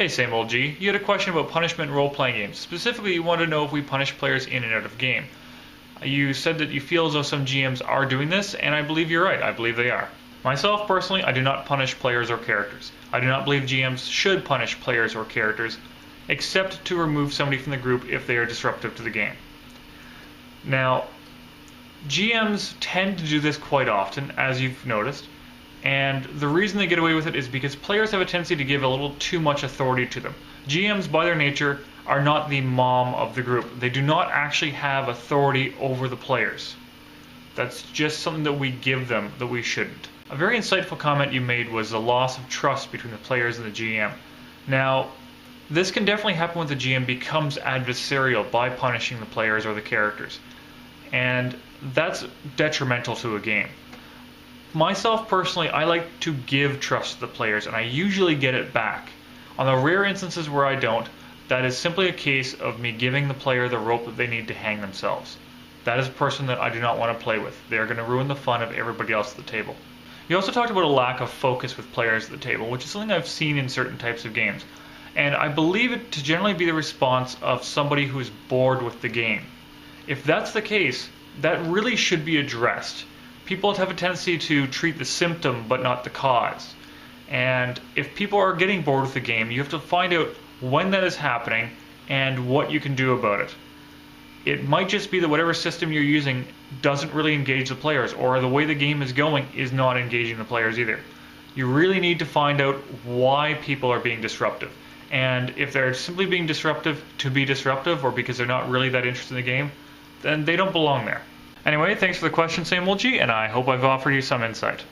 Hey sameoldji, you had a question about punishment in role-playing games. Specifically, you wanted to know if we punish players in and out of game. You said that you feel as though some GMs are doing this, and I believe you're right. I believe they are. Myself, personally, I do not punish players or characters. I do not believe GMs should punish players or characters, except to remove somebody from the group if they are disruptive to the game. Now, GMs tend to do this quite often, as you've noticed, and the reason they get away with it is because players have a tendency to give a little too much authority to them. GMs, by their nature, are not the mom of the group. They do not actually have authority over the players. That's just something that we give them that we shouldn't. A very insightful comment you made was the loss of trust between the players and the GM. Now, this can definitely happen when the GM becomes adversarial by punishing the players or the characters. And that's detrimental to a game. Myself personally, I like to give trust to the players, and I usually get it back. On the rare instances where I don't, that is simply a case of me giving the player the rope that they need to hang themselves. That is a person that I do not want to play with. They are going to ruin the fun of everybody else at the table. You also talked about a lack of focus with players at the table, which is something I've seen in certain types of games. And I believe it to generally be the response of somebody who is bored with the game. If that's the case, that really should be addressed. People have a tendency to treat the symptom but not the cause. And if people are getting bored with the game, you have to find out when that is happening and what you can do about it. It might just be that whatever system you're using doesn't really engage the players, or the way the game is going is not engaging the players either. You really need to find out why people are being disruptive. And if they're simply being disruptive to be disruptive, or because they're not really that interested in the game, then they don't belong there. Anyway, thanks for the question, sameoldji, and I hope I've offered you some insight.